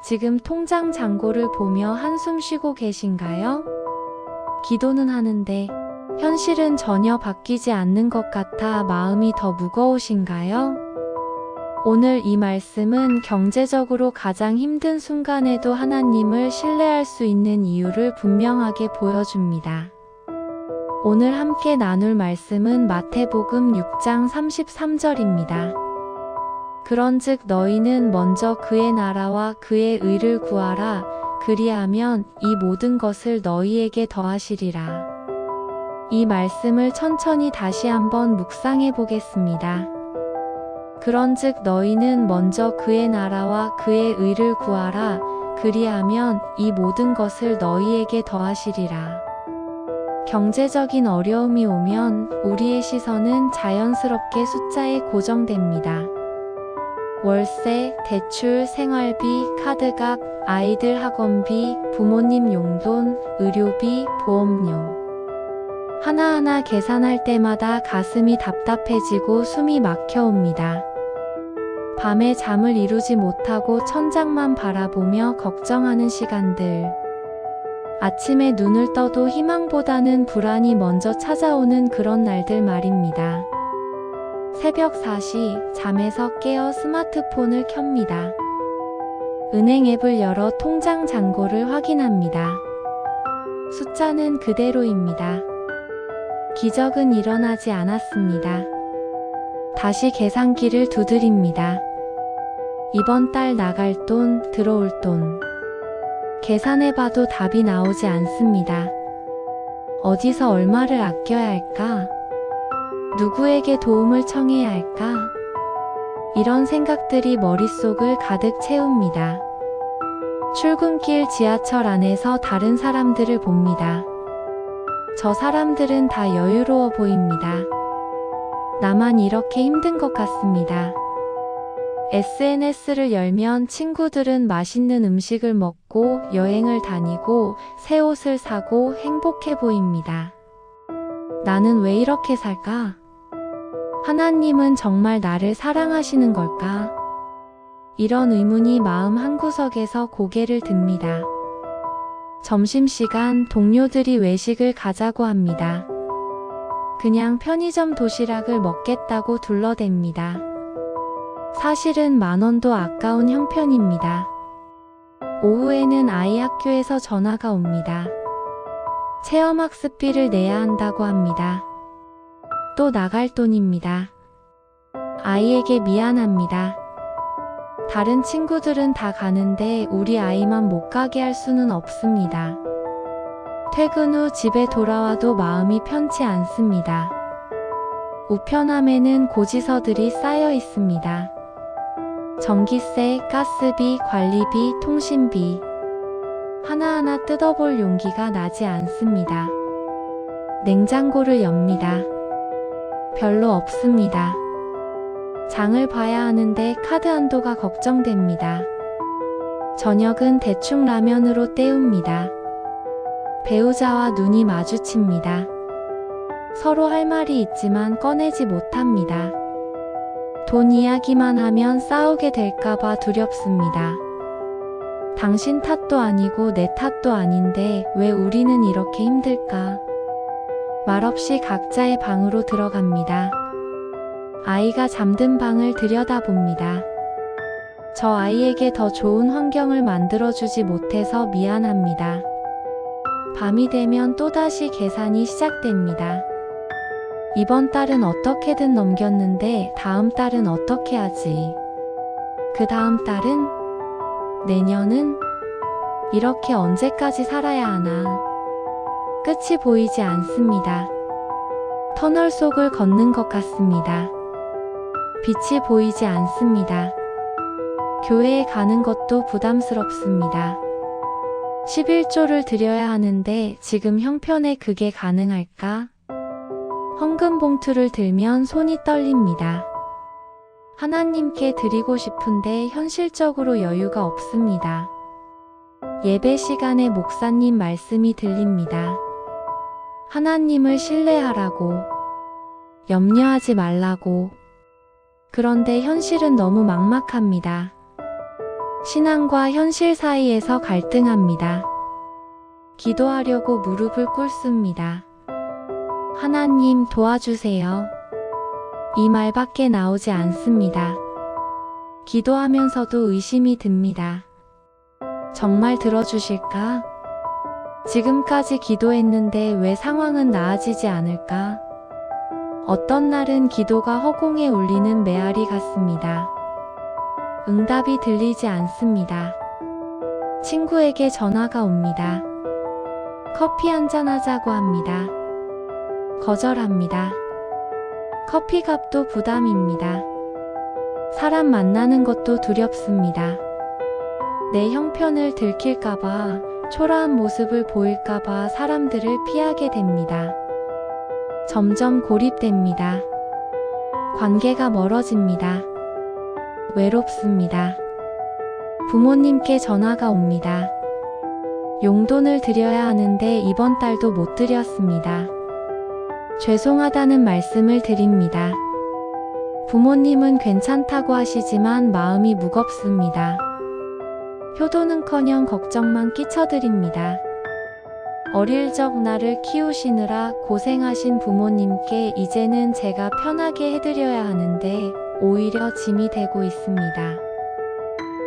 지금 통장 잔고를 보며 한숨 쉬고 계신가요? 기도는 하는데 현실은 전혀 바뀌지 않는 것 같아 마음이 더 무거우신가요? 오늘 이 말씀은 경제적으로 가장 힘든 순간에도 하나님을 신뢰할 수 있는 이유를 분명하게 보여줍니다. 오늘 함께 나눌 말씀은 마태복음 6장 33절입니다. 그런즉 너희는 먼저 그의 나라와 그의 의를 구하라. 그리하면 이 모든 것을 너희에게 더하시리라. 이 말씀을 천천히 다시 한번 묵상해 보겠습니다. 그런즉 너희는 먼저 그의 나라와 그의 의를 구하라. 그리하면 이 모든 것을 너희에게 더하시리라. 경제적인 어려움이 오면 우리의 시선은 자연스럽게 숫자에 고정됩니다. 월세, 대출, 생활비, 카드값, 아이들 학원비, 부모님 용돈, 의료비, 보험료. 하나하나 계산할 때마다 가슴이 답답해지고 숨이 막혀옵니다. 밤에 잠을 이루지 못하고 천장만 바라보며 걱정하는 시간들. 아침에 눈을 떠도 희망보다는 불안이 먼저 찾아오는 그런 날들 말입니다. 새벽 4시 잠에서 깨어 스마트폰을 켭니다. 은행 앱을 열어 통장 잔고를 확인합니다. 숫자는 그대로입니다. 기적은 일어나지 않았습니다. 다시 계산기를 두드립니다. 이번 달 나갈 돈, 들어올 돈. 계산해봐도 답이 나오지 않습니다. 어디서 얼마를 아껴야 할까? 누구에게 도움을 청해야 할까? 이런 생각들이 머릿속을 가득 채웁니다. 출근길 지하철 안에서 다른 사람들을 봅니다. 저 사람들은 다 여유로워 보입니다. 나만 이렇게 힘든 것 같습니다. SNS를 열면 친구들은 맛있는 음식을 먹고 여행을 다니고 새 옷을 사고 행복해 보입니다. 나는 왜 이렇게 살까? 하나님은 정말 나를 사랑하시는 걸까? 이런 의문이 마음 한구석에서 고개를 듭니다. 점심시간 동료들이 외식을 가자고 합니다. 그냥 편의점 도시락을 먹겠다고 둘러댑니다. 사실은 10,000원도 아까운 형편입니다. 오후에는 아이 학교에서 전화가 옵니다. 체험학습비를 내야 한다고 합니다. 또 나갈 돈입니다. 아이에게 미안합니다. 다른 친구들은 다 가는데 우리 아이만 못 가게 할 수는 없습니다. 퇴근 후 집에 돌아와도 마음이 편치 않습니다. 우편함에는 고지서들이 쌓여 있습니다. 전기세, 가스비, 관리비, 통신비. 하나하나 뜯어볼 용기가 나지 않습니다. 냉장고를 엽니다. 별로 없습니다. 장을 봐야 하는데 카드 한도가 걱정됩니다. 저녁은 대충 라면으로 때웁니다. 배우자와 눈이 마주칩니다. 서로 할 말이 있지만 꺼내지 못합니다. 돈 이야기만 하면 싸우게 될까봐 두렵습니다. 당신 탓도 아니고 내 탓도 아닌데 왜 우리는 이렇게 힘들까? 말없이 각자의 방으로 들어갑니다. 아이가 잠든 방을 들여다봅니다. 저 아이에게 더 좋은 환경을 만들어주지 못해서 미안합니다. 밤이 되면 또다시 계산이 시작됩니다. 이번 달은 어떻게든 넘겼는데 다음 달은 어떻게 하지? 그 다음 달은? 내년은? 이렇게 언제까지 살아야 하나? 끝이 보이지 않습니다. 터널 속을 걷는 것 같습니다. 빛이 보이지 않습니다. 교회에 가는 것도 부담스럽습니다. 11조를 드려야 하는데 지금 형편에 그게 가능할까? 헌금 봉투를 들면 손이 떨립니다. 하나님께 드리고 싶은데 현실적으로 여유가 없습니다. 예배 시간에 목사님 말씀이 들립니다. 하나님을 신뢰하라고, 염려하지 말라고. 그런데 현실은 너무 막막합니다. 신앙과 현실 사이에서 갈등합니다. 기도하려고 무릎을 꿇습니다. 하나님 도와주세요. 이 말밖에 나오지 않습니다. 기도하면서도 의심이 듭니다. 정말 들어주실까? 지금까지 기도했는데 왜 상황은 나아지지 않을까? 어떤 날은 기도가 허공에 울리는 메아리 같습니다. 응답이 들리지 않습니다. 친구에게 전화가 옵니다. 커피 한잔 하자고 합니다. 거절합니다. 커피 값도 부담입니다. 사람 만나는 것도 두렵습니다. 내 형편을 들킬까봐, 초라한 모습을 보일까봐 사람들을 피하게 됩니다. 점점 고립됩니다. 관계가 멀어집니다. 외롭습니다. 부모님께 전화가 옵니다. 용돈을 드려야 하는데 이번 달도 못 드렸습니다. 죄송하다는 말씀을 드립니다. 부모님은 괜찮다고 하시지만 마음이 무겁습니다. 효도는커녕 걱정만 끼쳐드립니다. 어릴 적 나를 키우시느라 고생하신 부모님께 이제는 제가 편하게 해드려야 하는데 오히려 짐이 되고 있습니다.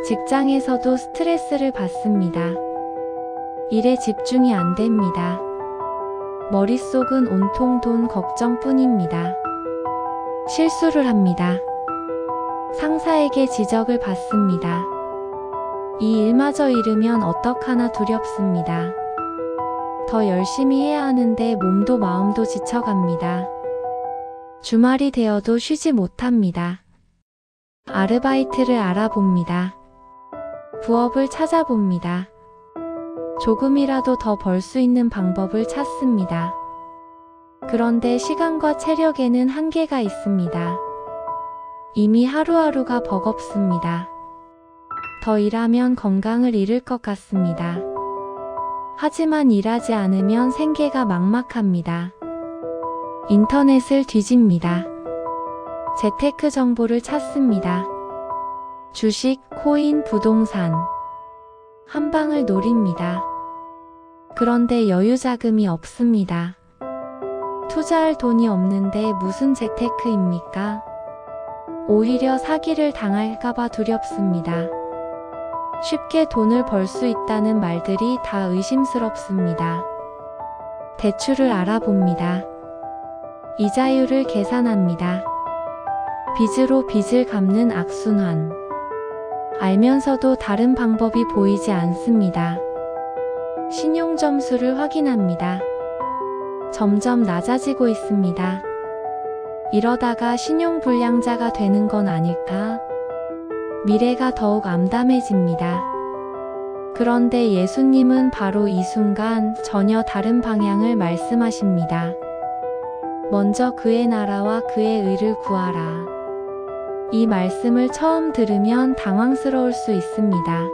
직장에서도 스트레스를 받습니다. 일에 집중이 안 됩니다. 머릿속은 온통 돈 걱정뿐입니다. 실수를 합니다. 상사에게 지적을 받습니다. 이 일마저 잃으면 어떡하나 두렵습니다. 더 열심히 해야 하는데 몸도 마음도 지쳐갑니다. 주말이 되어도 쉬지 못합니다. 아르바이트를 알아봅니다. 부업을 찾아봅니다. 조금이라도 더 벌 수 있는 방법을 찾습니다. 그런데 시간과 체력에는 한계가 있습니다. 이미 하루하루가 버겁습니다. 더 일하면 건강을 잃을 것 같습니다. 하지만 일하지 않으면 생계가 막막합니다. 인터넷을 뒤집니다. 재테크 정보를 찾습니다. 주식, 코인, 부동산. 한 방을 노립니다. 그런데 여유 자금이 없습니다. 투자할 돈이 없는데 무슨 재테크입니까? 오히려 사기를 당할까봐 두렵습니다. 쉽게 돈을 벌 수 있다는 말들이 다 의심스럽습니다. 대출을 알아봅니다. 이자율을 계산합니다. 빚으로 빚을 갚는 악순환. 알면서도 다른 방법이 보이지 않습니다. 신용점수를 확인합니다. 점점 낮아지고 있습니다. 이러다가 신용불량자가 되는 건 아닐까? 미래가 더욱 암담해집니다. 그런데 예수님은 바로 이 순간 전혀 다른 방향을 말씀하십니다. 먼저 그의 나라와 그의 의를 구하라. 이 말씀을 처음 들으면 당황스러울 수 있습니다.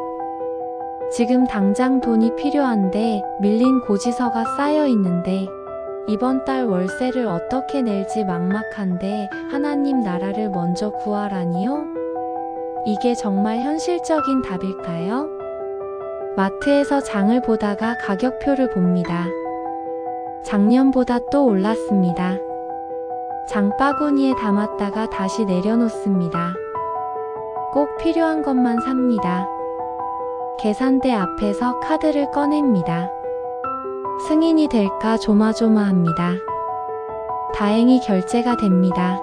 지금 당장 돈이 필요한데 밀린 고지서가 쌓여 있는데 이번 달 월세를 어떻게 낼지 막막한데 하나님 나라를 먼저 구하라니요? 이게 정말 현실적인 답일까요? 마트에서 장을 보다가 가격표를 봅니다. 작년보다 또 올랐습니다. 장바구니에 담았다가 다시 내려놓습니다. 꼭 필요한 것만 삽니다. 계산대 앞에서 카드를 꺼냅니다. 승인이 될까 조마조마합니다. 다행히 결제가 됩니다.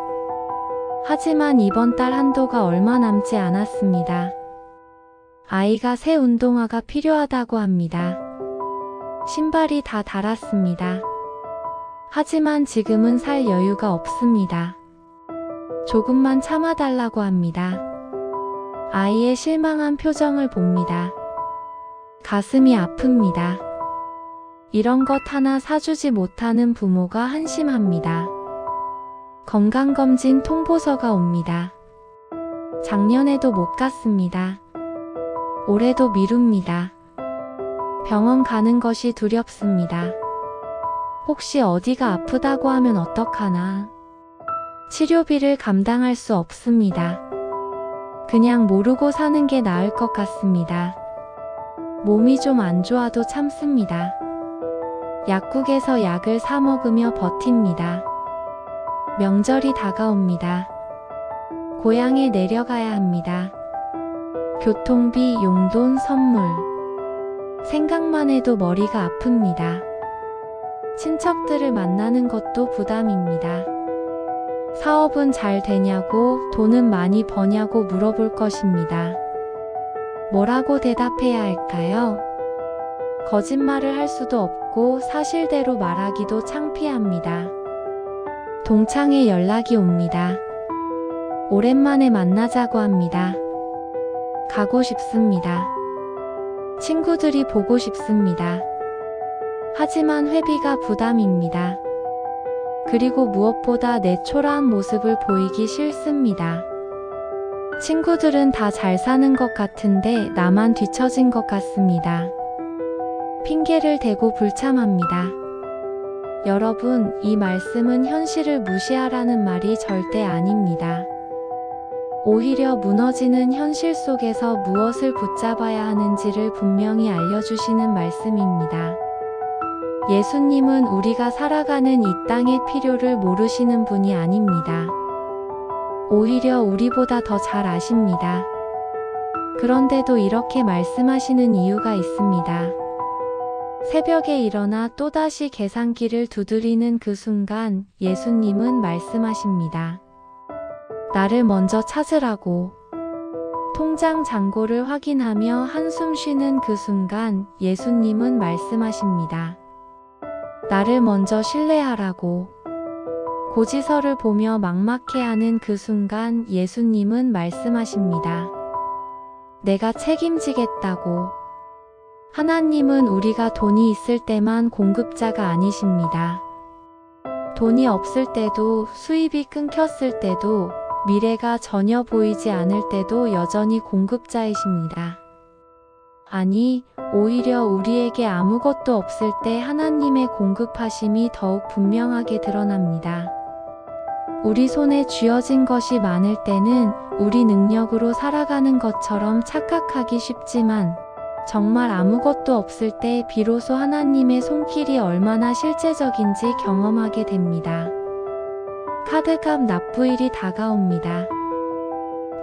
하지만 이번 달 한도가 얼마 남지 않았습니다. 아이가 새 운동화가 필요하다고 합니다. 신발이 다 닳았습니다. 하지만 지금은 살 여유가 없습니다. 조금만 참아달라고 합니다. 아이의 실망한 표정을 봅니다. 가슴이 아픕니다. 이런 것 하나 사주지 못하는 부모가 한심합니다. 건강검진 통보서가 옵니다. 작년에도 못 갔습니다. 올해도 미룹니다. 병원 가는 것이 두렵습니다. 혹시 어디가 아프다고 하면 어떡하나? 치료비를 감당할 수 없습니다. 그냥 모르고 사는 게 나을 것 같습니다. 몸이 좀 안 좋아도 참습니다. 약국에서 약을 사 먹으며 버팁니다. 명절이 다가옵니다. 고향에 내려가야 합니다. 교통비, 용돈, 선물. 생각만 해도 머리가 아픕니다. 친척들을 만나는 것도 부담입니다. 사업은 잘 되냐고, 돈은 많이 버냐고 물어볼 것입니다. 뭐라고 대답해야 할까요? 거짓말을 할 수도 없고 사실대로 말하기도 창피합니다. 동창회 연락이 옵니다. 오랜만에 만나자고 합니다. 가고 싶습니다. 친구들이 보고 싶습니다. 하지만 회비가 부담입니다. 그리고 무엇보다 내 초라한 모습을 보이기 싫습니다. 친구들은 다 잘 사는 것 같은데 나만 뒤처진 것 같습니다. 핑계를 대고 불참합니다. 여러분, 이 말씀은 현실을 무시하라는 말이 절대 아닙니다. 오히려 무너지는 현실 속에서 무엇을 붙잡아야 하는지를 분명히 알려주시는 말씀입니다. 예수님은 우리가 살아가는 이 땅의 필요를 모르시는 분이 아닙니다. 오히려 우리보다 더 잘 아십니다. 그런데도 이렇게 말씀하시는 이유가 있습니다. 새벽에 일어나 또다시 계산기를 두드리는 그 순간 예수님은 말씀하십니다. 나를 먼저 찾으라고. 통장 잔고를 확인하며 한숨 쉬는 그 순간 예수님은 말씀하십니다. 나를 먼저 신뢰하라고. 고지서를 보며 막막해하는 그 순간 예수님은 말씀하십니다. 내가 책임지겠다고. 하나님은 우리가 돈이 있을 때만 공급자가 아니십니다. 돈이 없을 때도, 수입이 끊겼을 때도, 미래가 전혀 보이지 않을 때도 여전히 공급자이십니다. 아니, 오히려 우리에게 아무것도 없을 때 하나님의 공급하심이 더욱 분명하게 드러납니다. 우리 손에 쥐어진 것이 많을 때는 우리 능력으로 살아가는 것처럼 착각하기 쉽지만 정말 아무것도 없을 때 비로소 하나님의 손길이 얼마나 실제적인지 경험하게 됩니다. 카드값 납부일이 다가옵니다.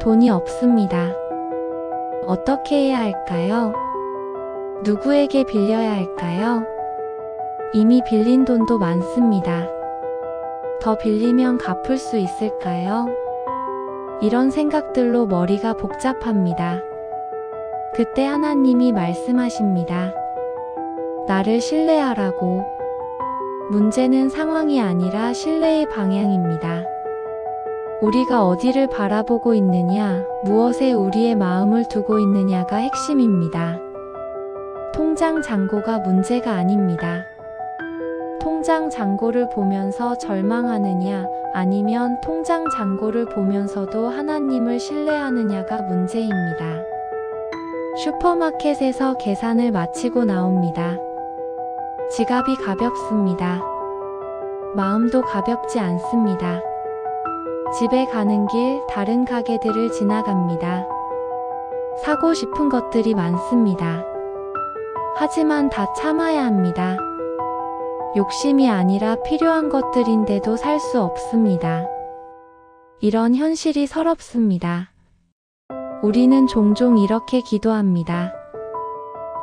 돈이 없습니다. 어떻게 해야 할까요? 누구에게 빌려야 할까요? 이미 빌린 돈도 많습니다. 더 빌리면 갚을 수 있을까요? 이런 생각들로 머리가 복잡합니다. 그때 하나님이 말씀하십니다. 나를 신뢰하라고. 문제는 상황이 아니라 신뢰의 방향입니다. 우리가 어디를 바라보고 있느냐, 무엇에 우리의 마음을 두고 있느냐가 핵심입니다. 통장 잔고가 문제가 아닙니다. 통장 잔고를 보면서 절망하느냐, 아니면 통장 잔고를 보면서도 하나님을 신뢰하느냐가 문제입니다. 슈퍼마켓에서 계산을 마치고 나옵니다. 지갑이 가볍습니다. 마음도 가볍지 않습니다. 집에 가는 길 다른 가게들을 지나갑니다. 사고 싶은 것들이 많습니다. 하지만 다 참아야 합니다. 욕심이 아니라 필요한 것들인데도 살 수 없습니다. 이런 현실이 서럽습니다. 우리는 종종 이렇게 기도합니다.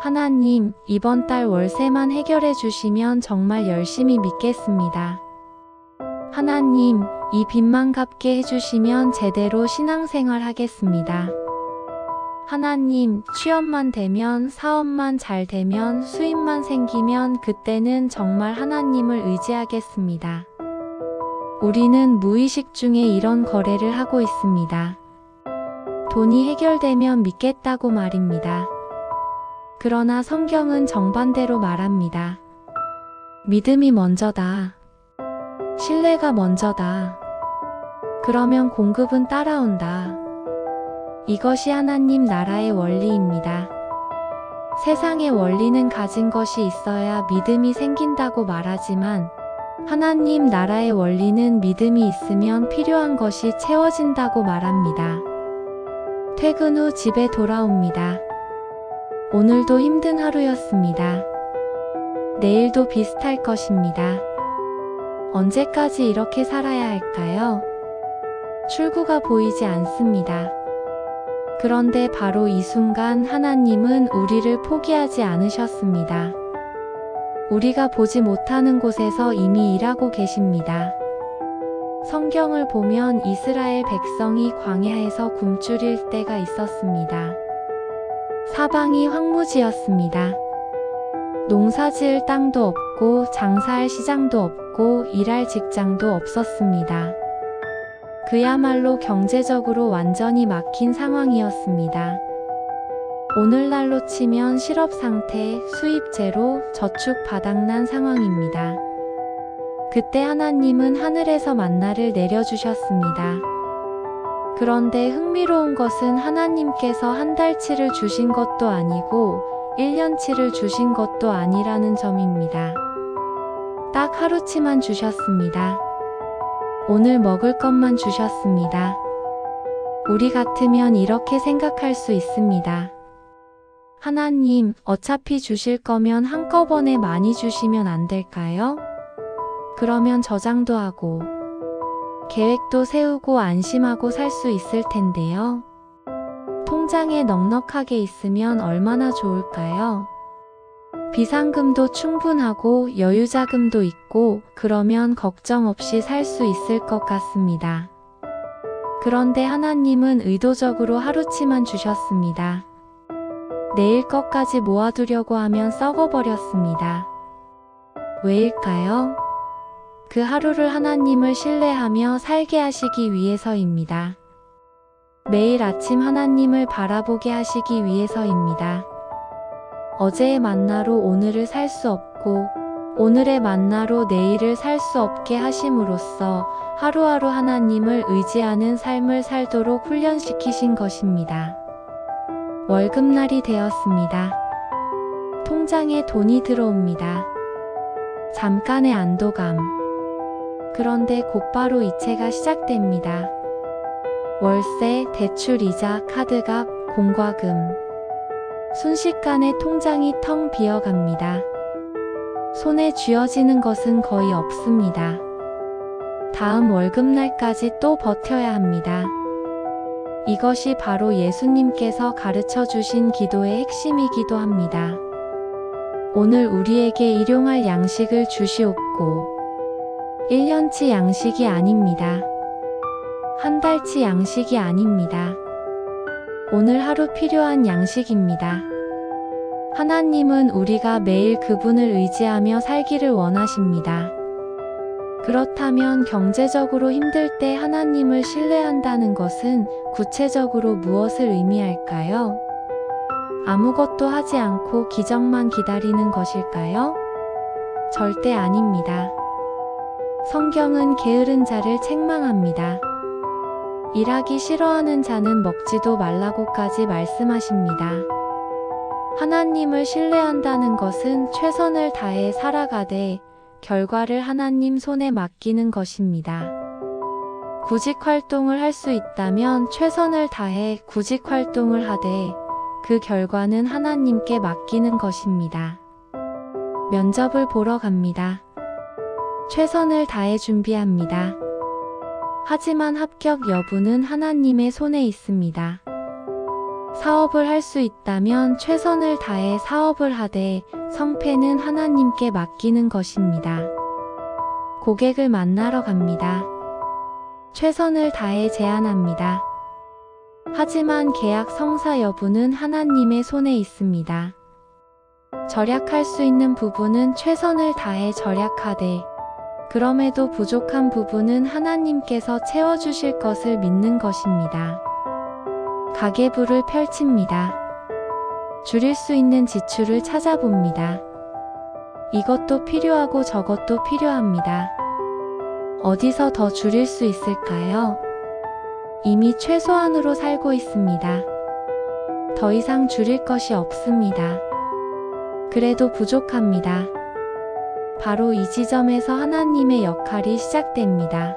하나님, 이번 달 월세만 해결해 주시면 정말 열심히 믿겠습니다. 하나님, 이 빚만 갚게 해주시면 제대로 신앙생활 하겠습니다. 하나님, 취업만 되면, 사업만 잘 되면, 수입만 생기면 그때는 정말 하나님을 의지하겠습니다. 우리는 무의식 중에 이런 거래를 하고 있습니다. 돈이 해결되면 믿겠다고 말입니다. 그러나 성경은 정반대로 말합니다. 믿음이 먼저다. 신뢰가 먼저다. 그러면 공급은 따라온다. 이것이 하나님 나라의 원리입니다. 세상의 원리는 가진 것이 있어야 믿음이 생긴다고 말하지만 하나님 나라의 원리는 믿음이 있으면 필요한 것이 채워진다고 말합니다. 퇴근 후 집에 돌아옵니다. 오늘도 힘든 하루였습니다. 내일도 비슷할 것입니다. 언제까지 이렇게 살아야 할까요? 출구가 보이지 않습니다. 그런데 바로 이 순간 하나님은 우리를 포기하지 않으셨습니다. 우리가 보지 못하는 곳에서 이미 일하고 계십니다. 성경을 보면 이스라엘 백성이 광야에서 굶주릴 때가 있었습니다. 사방이 황무지였습니다. 농사지을 땅도 없고 장사할 시장도 없고 일할 직장도 없었습니다. 그야말로 경제적으로 완전히 막힌 상황이었습니다. 오늘날로 치면 실업 상태, 수입 제로, 저축 바닥난 상황입니다. 그때 하나님은 하늘에서 만나를 내려주셨습니다. 그런데 흥미로운 것은 하나님께서 한 달치를 주신 것도 아니고 1년치를 주신 것도 아니라는 점입니다. 딱 하루치만 주셨습니다. 오늘 먹을 것만 주셨습니다. 우리 같으면 이렇게 생각할 수 있습니다. 하나님, 어차피 주실 거면 한꺼번에 많이 주시면 안 될까요? 그러면 저장도 하고, 계획도 세우고 안심하고 살 수 있을 텐데요. 통장에 넉넉하게 있으면 얼마나 좋을까요? 비상금도 충분하고 여유자금도 있고 그러면 걱정 없이 살 수 있을 것 같습니다. 그런데 하나님은 의도적으로 하루치만 주셨습니다. 내일 것까지 모아두려고 하면 썩어버렸습니다. 왜일까요? 그 하루를 하나님을 신뢰하며 살게 하시기 위해서입니다. 매일 아침 하나님을 바라보게 하시기 위해서입니다. 어제의 만나로 오늘을 살 수 없고 오늘의 만나로 내일을 살 수 없게 하심으로써 하루하루 하나님을 의지하는 삶을 살도록 훈련시키신 것입니다. 월급날이 되었습니다. 통장에 돈이 들어옵니다. 잠깐의 안도감. 그런데 곧바로 이체가 시작됩니다. 월세, 대출 이자, 카드값, 공과금. 순식간에 통장이 텅 비어갑니다. 손에 쥐어지는 것은 거의 없습니다. 다음 월급날까지 또 버텨야 합니다. 이것이 바로 예수님께서 가르쳐 주신 기도의 핵심이기도 합니다. 오늘 우리에게 일용할 양식을 주시옵고 1년치 양식이 아닙니다. 한 달치 양식이 아닙니다. 오늘 하루 필요한 양식입니다. 하나님은 우리가 매일 그분을 의지하며 살기를 원하십니다. 그렇다면 경제적으로 힘들 때 하나님을 신뢰한다는 것은 구체적으로 무엇을 의미할까요? 아무것도 하지 않고 기적만 기다리는 것일까요? 절대 아닙니다. 성경은 게으른 자를 책망합니다. 일하기 싫어하는 자는 먹지도 말라고까지 말씀하십니다. 하나님을 신뢰한다는 것은 최선을 다해 살아가되 결과를 하나님 손에 맡기는 것입니다. 구직 활동을 할 수 있다면 최선을 다해 구직 활동을 하되 그 결과는 하나님께 맡기는 것입니다. 면접을 보러 갑니다. 최선을 다해 준비합니다. 하지만 합격 여부는 하나님의 손에 있습니다. 사업을 할 수 있다면 최선을 다해 사업을 하되 성패는 하나님께 맡기는 것입니다. 고객을 만나러 갑니다. 최선을 다해 제안합니다. 하지만 계약 성사 여부는 하나님의 손에 있습니다. 절약할 수 있는 부분은 최선을 다해 절약하되 그럼에도 부족한 부분은 하나님께서 채워주실 것을 믿는 것입니다. 가계부를 펼칩니다. 줄일 수 있는 지출을 찾아봅니다. 이것도 필요하고 저것도 필요합니다. 어디서 더 줄일 수 있을까요? 이미 최소한으로 살고 있습니다. 더 이상 줄일 것이 없습니다. 그래도 부족합니다. 바로 이 지점에서 하나님의 역할이 시작됩니다.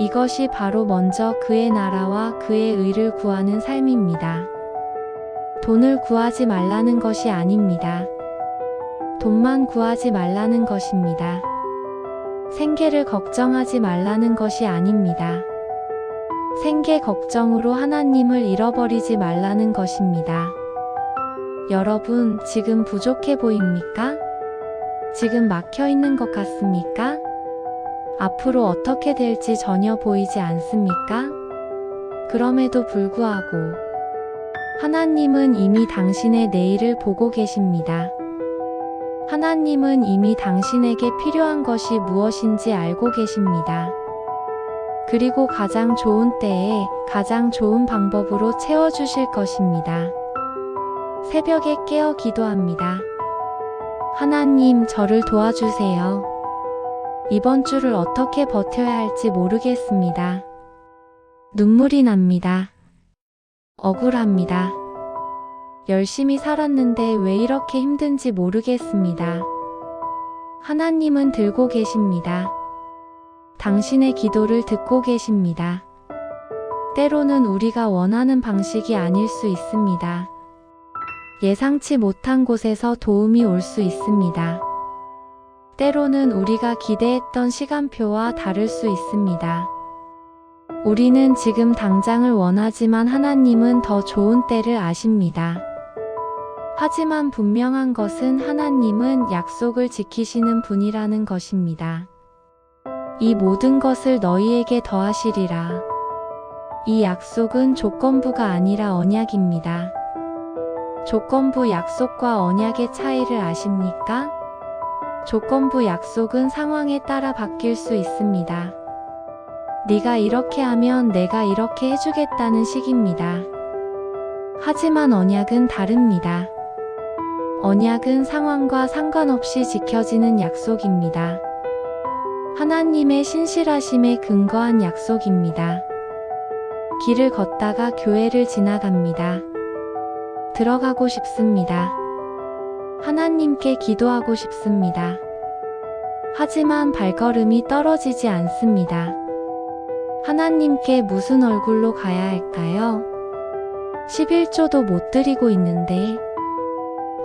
이것이 바로 먼저 그의 나라와 그의 의를 구하는 삶입니다. 돈을 구하지 말라는 것이 아닙니다. 돈만 구하지 말라는 것입니다. 생계를 걱정하지 말라는 것이 아닙니다. 생계 걱정으로 하나님을 잃어버리지 말라는 것입니다. 여러분, 지금 부족해 보입니까? 지금 막혀 있는 것 같습니까? 앞으로 어떻게 될지 전혀 보이지 않습니까? 그럼에도 불구하고 하나님은 이미 당신의 내일을 보고 계십니다. 하나님은 이미 당신에게 필요한 것이 무엇인지 알고 계십니다. 그리고 가장 좋은 때에 가장 좋은 방법으로 채워주실 것입니다. 새벽에 깨어 기도합니다. 하나님, 저를 도와주세요. 이번 주를 어떻게 버텨야 할지 모르겠습니다. 눈물이 납니다. 억울합니다. 열심히 살았는데 왜 이렇게 힘든지 모르겠습니다. 하나님은 들고 계십니다. 당신의 기도를 듣고 계십니다. 때로는 우리가 원하는 방식이 아닐 수 있습니다. 예상치 못한 곳에서 도움이 올 수 있습니다. 때로는 우리가 기대했던 시간표와 다를 수 있습니다. 우리는 지금 당장을 원하지만 하나님은 더 좋은 때를 아십니다. 하지만 분명한 것은 하나님은 약속을 지키시는 분이라는 것입니다. 이 모든 것을 너희에게 더하시리라. 이 약속은 조건부가 아니라 언약입니다. 조건부 약속과 언약의 차이를 아십니까? 조건부 약속은 상황에 따라 바뀔 수 있습니다. 네가 이렇게 하면 내가 이렇게 해주겠다는 식입니다. 하지만 언약은 다릅니다. 언약은 상황과 상관없이 지켜지는 약속입니다. 하나님의 신실하심에 근거한 약속입니다. 길을 걷다가 교회를 지나갑니다. 들어가고 싶습니다. 하나님께 기도하고 싶습니다. 하지만 발걸음이 떨어지지 않습니다. 하나님께 무슨 얼굴로 가야 할까요? 11조도 못 드리고 있는데,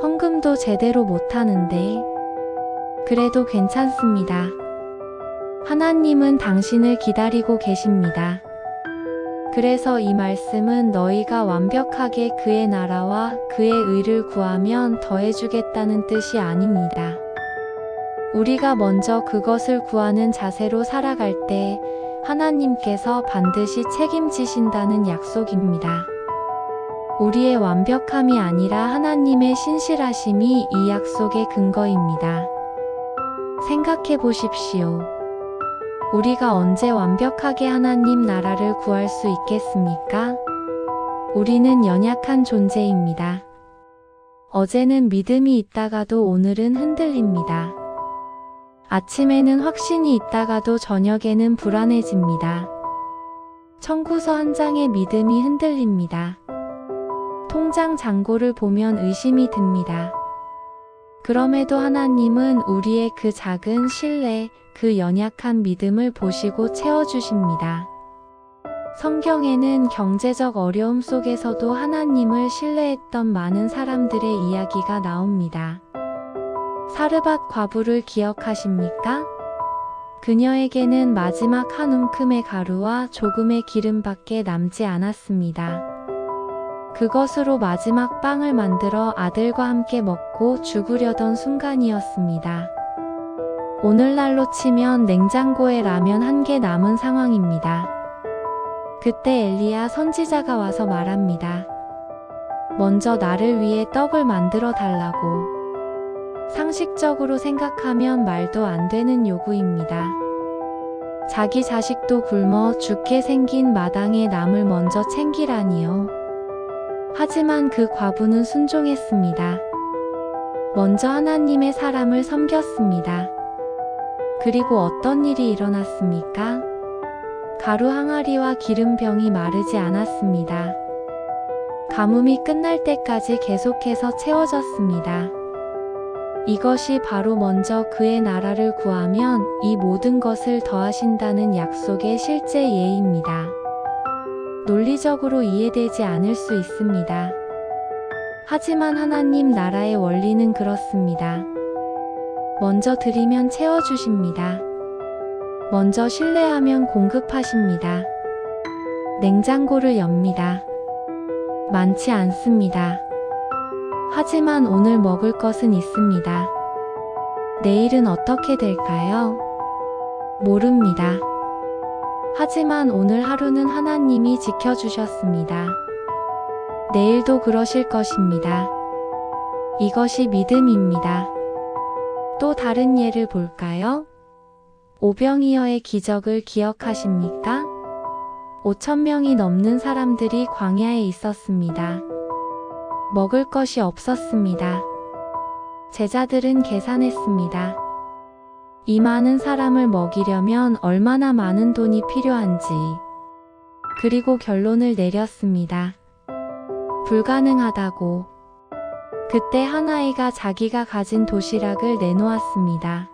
헌금도 제대로 못 하는데, 그래도 괜찮습니다. 하나님은 당신을 기다리고 계십니다. 그래서 이 말씀은 너희가 완벽하게 그의 나라와 그의 의를 구하면 더해주겠다는 뜻이 아닙니다. 우리가 먼저 그것을 구하는 자세로 살아갈 때 하나님께서 반드시 책임지신다는 약속입니다. 우리의 완벽함이 아니라 하나님의 신실하심이 이 약속의 근거입니다. 생각해 보십시오. 우리가 언제 완벽하게 하나님 나라를 구할 수 있겠습니까? 우리는 연약한 존재입니다. 어제는 믿음이 있다가도 오늘은 흔들립니다. 아침에는 확신이 있다가도 저녁에는 불안해집니다. 청구서 한 장의 믿음이 흔들립니다. 통장 잔고를 보면 의심이 듭니다. 그럼에도 하나님은 우리의 그 작은 신뢰, 그 연약한 믿음을 보시고 채워주십니다. 성경에는 경제적 어려움 속에서도 하나님을 신뢰했던 많은 사람들의 이야기가 나옵니다. 사르밧 과부를 기억하십니까? 그녀에게는 마지막 한 움큼의 가루와 조금의 기름밖에 남지 않았습니다. 그것으로 마지막 빵을 만들어 아들과 함께 먹고 죽으려던 순간이었습니다. 오늘날로 치면 냉장고에 라면 한 개 남은 상황입니다. 그때 엘리야 선지자가 와서 말합니다. 먼저 나를 위해 떡을 만들어 달라고. 상식적으로 생각하면 말도 안 되는 요구입니다. 자기 자식도 굶어 죽게 생긴 마당에 남을 먼저 챙기라니요. 하지만 그 과부는 순종했습니다. 먼저 하나님의 사람을 섬겼습니다. 그리고 어떤 일이 일어났습니까? 가루 항아리와 기름병이 마르지 않았습니다. 가뭄이 끝날 때까지 계속해서 채워졌습니다. 이것이 바로 먼저 그의 나라를 구하면 이 모든 것을 더하신다는 약속의 실제 예입니다. 논리적으로 이해되지 않을 수 있습니다. 하지만 하나님 나라의 원리는 그렇습니다. 먼저 드리면 채워주십니다. 먼저 신뢰하면 공급하십니다. 냉장고를 엽니다. 많지 않습니다. 하지만 오늘 먹을 것은 있습니다. 내일은 어떻게 될까요? 모릅니다. 하지만 오늘 하루는 하나님이 지켜주셨습니다. 내일도 그러실 것입니다. 이것이 믿음입니다. 또 다른 예를 볼까요? 오병이어의 기적을 기억하십니까? 5,000명이 넘는 사람들이 광야에 있었습니다. 먹을 것이 없었습니다. 제자들은 계산했습니다. 이 많은 사람을 먹이려면 얼마나 많은 돈이 필요한지. 그리고 결론을 내렸습니다. 불가능하다고. 그때 한 아이가 자기가 가진 도시락을 내놓았습니다.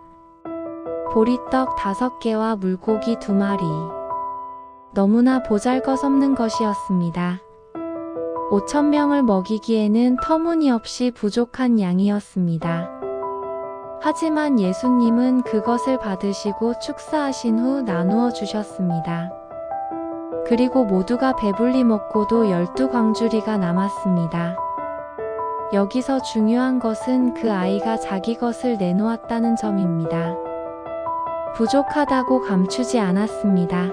보리떡 5개와 물고기 2마리. 너무나 보잘것없는 것이었습니다. 5,000명을 먹이기에는 터무니없이 부족한 양이었습니다. 하지만 예수님은 그것을 받으시고 축사하신 후 나누어 주셨습니다. 그리고 모두가 배불리 먹고도 12광주리가 남았습니다. 여기서 중요한 것은 그 아이가 자기 것을 내놓았다는 점입니다. 부족하다고 감추지 않았습니다.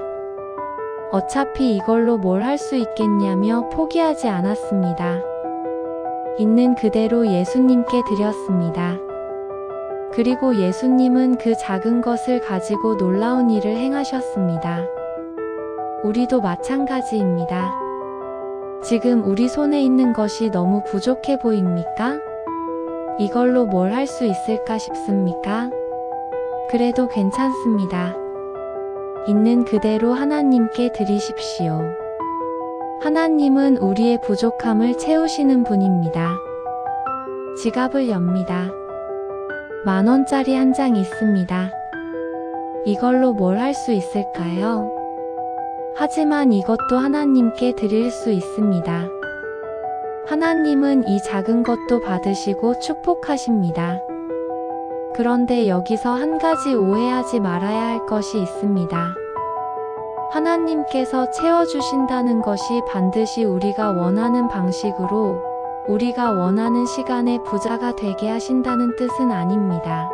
어차피 이걸로 뭘 할 수 있겠냐며 포기하지 않았습니다. 있는 그대로 예수님께 드렸습니다. 그리고 예수님은 그 작은 것을 가지고 놀라운 일을 행하셨습니다. 우리도 마찬가지입니다. 지금 우리 손에 있는 것이 너무 부족해 보입니까? 이걸로 뭘 할 수 있을까 싶습니까? 그래도 괜찮습니다. 있는 그대로 하나님께 드리십시오. 하나님은 우리의 부족함을 채우시는 분입니다. 지갑을 엽니다. 10,000원짜리 한 장 있습니다. 이걸로 뭘 할 수 있을까요? 하지만 이것도 하나님께 드릴 수 있습니다. 하나님은 이 작은 것도 받으시고 축복하십니다. 그런데 여기서 한 가지 오해하지 말아야 할 것이 있습니다. 하나님께서 채워주신다는 것이 반드시 우리가 원하는 방식으로, 우리가 원하는 시간에 부자가 되게 하신다는 뜻은 아닙니다.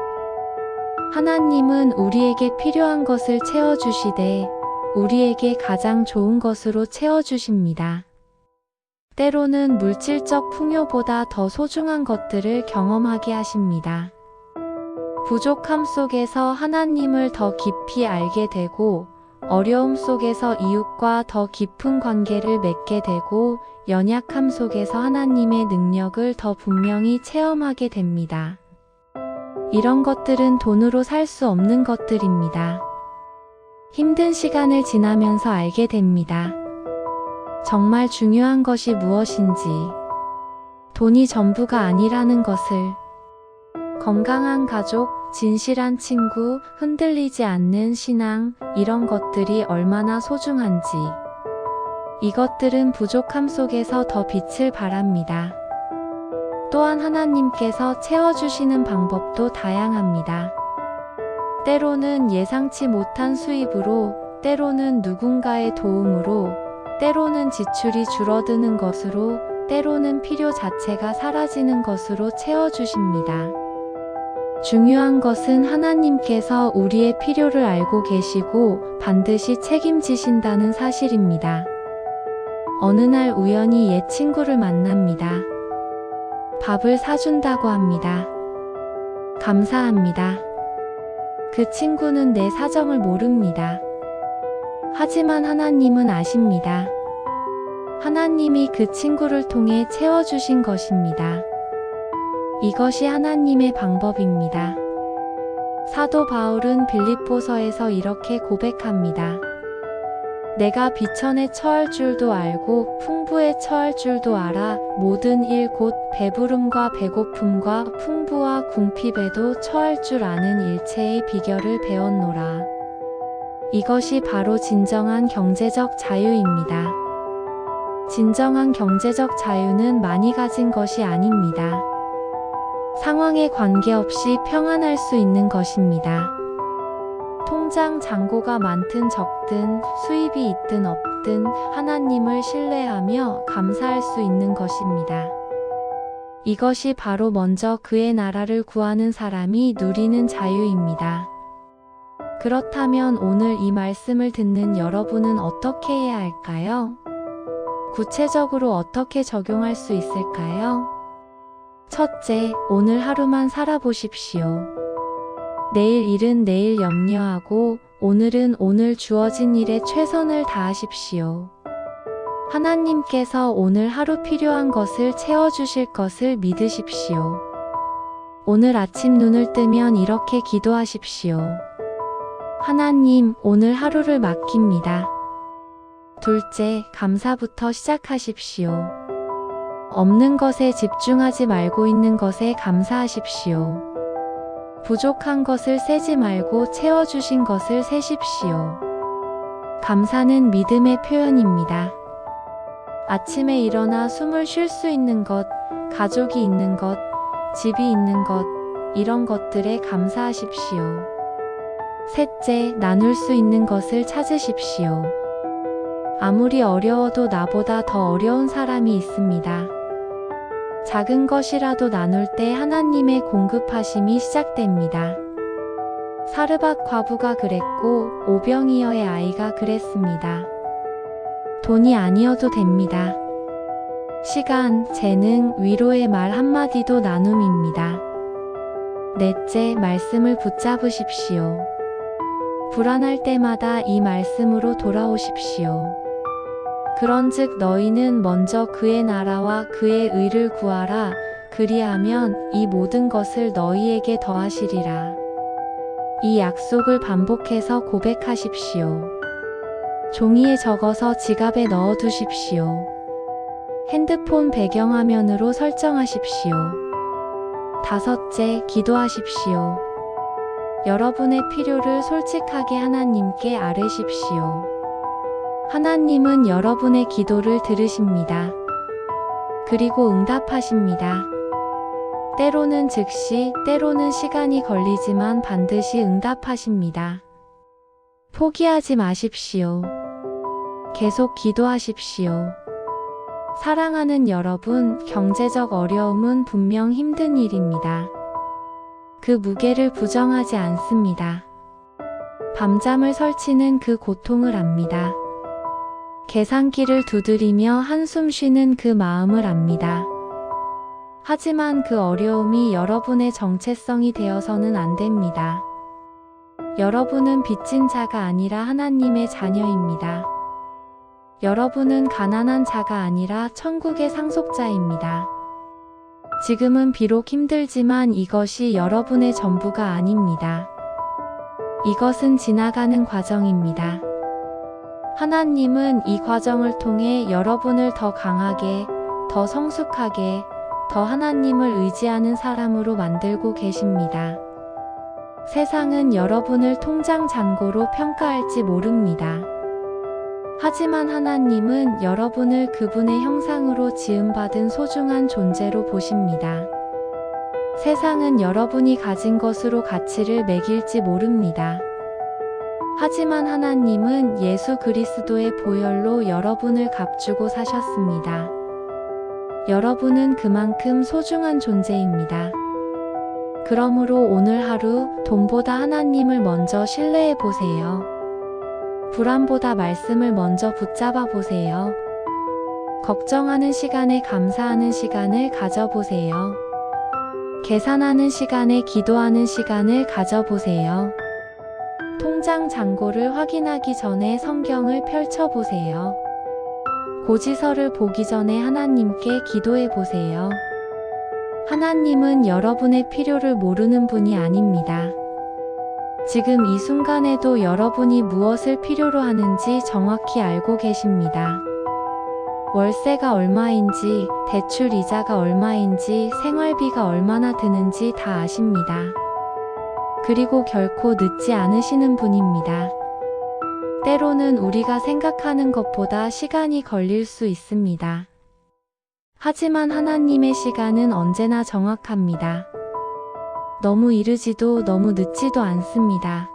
하나님은 우리에게 필요한 것을 채워주시되, 우리에게 가장 좋은 것으로 채워주십니다. 때로는 물질적 풍요보다 더 소중한 것들을 경험하게 하십니다. 부족함 속에서 하나님을 더 깊이 알게 되고, 어려움 속에서 이웃과 더 깊은 관계를 맺게 되고, 연약함 속에서 하나님의 능력을 더 분명히 체험하게 됩니다. 이런 것들은 돈으로 살 수 없는 것들입니다. 힘든 시간을 지나면서 알게 됩니다. 정말 중요한 것이 무엇인지, 돈이 전부가 아니라는 것을. 건강한 가족, 진실한 친구, 흔들리지 않는 신앙, 이런 것들이 얼마나 소중한지. 이것들은 부족함 속에서 더 빛을 발합니다. 또한 하나님께서 채워주시는 방법도 다양합니다. 때로는 예상치 못한 수입으로, 때로는 누군가의 도움으로, 때로는 지출이 줄어드는 것으로, 때로는 필요 자체가 사라지는 것으로 채워주십니다. 중요한 것은 하나님께서 우리의 필요를 알고 계시고 반드시 책임지신다는 사실입니다. 어느 날 우연히 옛 친구를 만납니다. 밥을 사준다고 합니다. 감사합니다. 그 친구는 내 사정을 모릅니다. 하지만 하나님은 아십니다. 하나님이 그 친구를 통해 채워주신 것입니다. 이것이 하나님의 방법입니다. 사도 바울은 빌립보서에서 이렇게 고백합니다. 내가 비천에 처할 줄도 알고 풍부에 처할 줄도 알아. 모든 일 곧 배부름과 배고픔과 풍부와 궁핍에도 처할 줄 아는 일체의 비결을 배웠노라. 이것이 바로 진정한 경제적 자유입니다. 진정한 경제적 자유는 많이 가진 것이 아닙니다. 상황에 관계없이 평안할 수 있는 것입니다. 통장 잔고가 많든 적든 수입이 있든 없든 하나님을 신뢰하며 감사할 수 있는 것입니다. 이것이 바로 먼저 그의 나라를 구하는 사람이 누리는 자유입니다. 그렇다면 오늘 이 말씀을 듣는 여러분은 어떻게 해야 할까요? 구체적으로 어떻게 적용할 수 있을까요? 첫째, 오늘 하루만 살아보십시오. 내일 일은 내일 염려하고 오늘은 오늘 주어진 일에 최선을 다하십시오. 하나님께서 오늘 하루 필요한 것을 채워주실 것을 믿으십시오. 오늘 아침 눈을 뜨면 이렇게 기도하십시오. 하나님, 오늘 하루를 맡깁니다. 둘째, 감사부터 시작하십시오. 없는 것에 집중하지 말고 있는 것에 감사하십시오. 부족한 것을 세지 말고 채워주신 것을 세십시오. 감사는 믿음의 표현입니다. 아침에 일어나 숨을 쉴 수 있는 것, 가족이 있는 것, 집이 있는 것, 이런 것들에 감사하십시오. 셋째, 나눌 수 있는 것을 찾으십시오. 아무리 어려워도 나보다 더 어려운 사람이 있습니다. 작은 것이라도 나눌 때 하나님의 공급하심이 시작됩니다. 사르밧 과부가 그랬고 오병이어의 아이가 그랬습니다. 돈이 아니어도 됩니다. 시간, 재능, 위로의 말 한마디도 나눔입니다. 넷째, 말씀을 붙잡으십시오. 불안할 때마다 이 말씀으로 돌아오십시오. 그런즉 너희는 먼저 그의 나라와 그의 의를 구하라. 그리하면 이 모든 것을 너희에게 더하시리라. 이 약속을 반복해서 고백하십시오. 종이에 적어서 지갑에 넣어두십시오. 핸드폰 배경화면으로 설정하십시오. 다섯째, 기도하십시오. 여러분의 필요를 솔직하게 하나님께 아뢰십시오. 하나님은 여러분의 기도를 들으십니다. 그리고 응답하십니다. 때로는 즉시, 때로는 시간이 걸리지만 반드시 응답하십니다. 포기하지 마십시오. 계속 기도하십시오. 사랑하는 여러분, 경제적 어려움은 분명 힘든 일입니다. 그 무게를 부정하지 않습니다. 밤잠을 설치는 그 고통을 압니다. 계산기를 두드리며 한숨 쉬는 그 마음을 압니다. 하지만 그 어려움이 여러분의 정체성이 되어서는 안 됩니다. 여러분은 빚진 자가 아니라 하나님의 자녀입니다. 여러분은 가난한 자가 아니라 천국의 상속자입니다. 지금은 비록 힘들지만 이것이 여러분의 전부가 아닙니다. 이것은 지나가는 과정입니다. 하나님은 이 과정을 통해 여러분을 더 강하게, 더 성숙하게, 더 하나님을 의지하는 사람으로 만들고 계십니다. 세상은 여러분을 통장 잔고로 평가할지 모릅니다. 하지만 하나님은 여러분을 그분의 형상으로 지음받은 소중한 존재로 보십니다. 세상은 여러분이 가진 것으로 가치를 매길지 모릅니다. 하지만 하나님은 예수 그리스도의 보혈로 여러분을 값주고 사셨습니다. 여러분은 그만큼 소중한 존재입니다. 그러므로 오늘 하루 돈보다 하나님을 먼저 신뢰해 보세요. 불안보다 말씀을 먼저 붙잡아 보세요. 걱정하는 시간에 감사하는 시간을 가져보세요. 계산하는 시간에 기도하는 시간을 가져보세요. 통장 잔고를 확인하기 전에 성경을 펼쳐보세요. 고지서를 보기 전에 하나님께 기도해 보세요. 하나님은 여러분의 필요를 모르는 분이 아닙니다. 지금 이 순간에도 여러분이 무엇을 필요로 하는지 정확히 알고 계십니다. 월세가 얼마인지, 대출 이자가 얼마인지, 생활비가 얼마나 드는지 다 아십니다. 그리고 결코 늦지 않으시는 분입니다. 때로는 우리가 생각하는 것보다 시간이 걸릴 수 있습니다. 하지만 하나님의 시간은 언제나 정확합니다. 너무 이르지도 너무 늦지도 않습니다.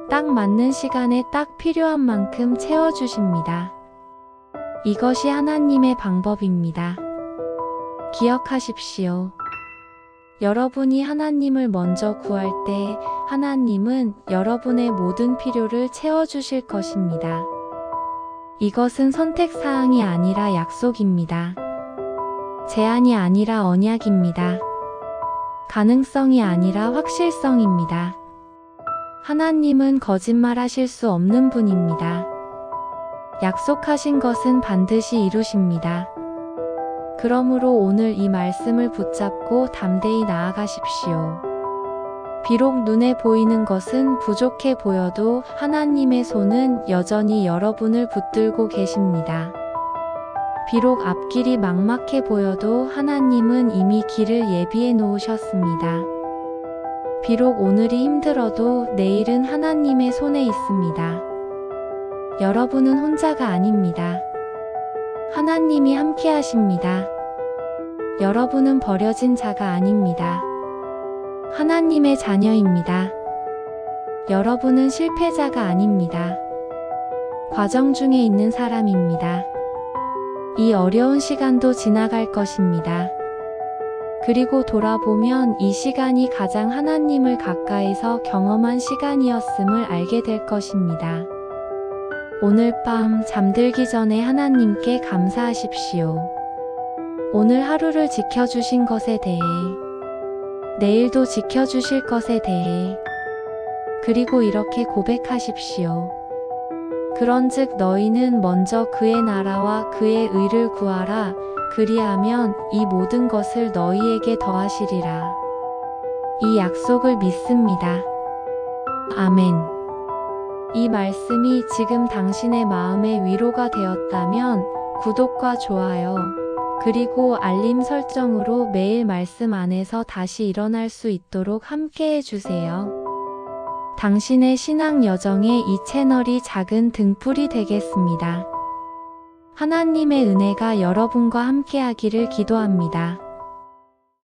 딱 맞는 시간에 딱 필요한 만큼 채워주십니다. 이것이 하나님의 방법입니다. 기억하십시오. 여러분이 하나님을 먼저 구할 때 하나님은 여러분의 모든 필요를 채워주실 것입니다. 이것은 선택사항이 아니라 약속입니다. 제한이 아니라 언약입니다. 가능성이 아니라 확실성입니다. 하나님은 거짓말하실 수 없는 분입니다. 약속하신 것은 반드시 이루십니다. 그러므로 오늘 이 말씀을 붙잡고 담대히 나아가십시오. 비록 눈에 보이는 것은 부족해 보여도 하나님의 손은 여전히 여러분을 붙들고 계십니다. 비록 앞길이 막막해 보여도 하나님은 이미 길을 예비해 놓으셨습니다. 비록 오늘이 힘들어도 내일은 하나님의 손에 있습니다. 여러분은 혼자가 아닙니다. 하나님이 함께 하십니다. 여러분은 버려진 자가 아닙니다. 하나님의 자녀입니다. 여러분은 실패자가 아닙니다. 과정 중에 있는 사람입니다. 이 어려운 시간도 지나갈 것입니다. 그리고 돌아보면 이 시간이 가장 하나님을 가까이서 경험한 시간이었음을 알게 될 것입니다. 오늘 밤 잠들기 전에 하나님께 감사하십시오. 오늘 하루를 지켜주신 것에 대해, 내일도 지켜주실 것에 대해, 그리고 이렇게 고백하십시오. 그런즉 너희는 먼저 그의 나라와 그의 의를 구하라. 그리하면 이 모든 것을 너희에게 더하시리라. 이 약속을 믿습니다. 아멘. 이 말씀이 지금 당신의 마음에 위로가 되었다면 구독과 좋아요, 그리고 알림 설정으로 매일 말씀 안에서 다시 일어날 수 있도록 함께 해주세요. 당신의 신앙 여정에 이 채널이 작은 등불이 되겠습니다. 하나님의 은혜가 여러분과 함께하기를 기도합니다.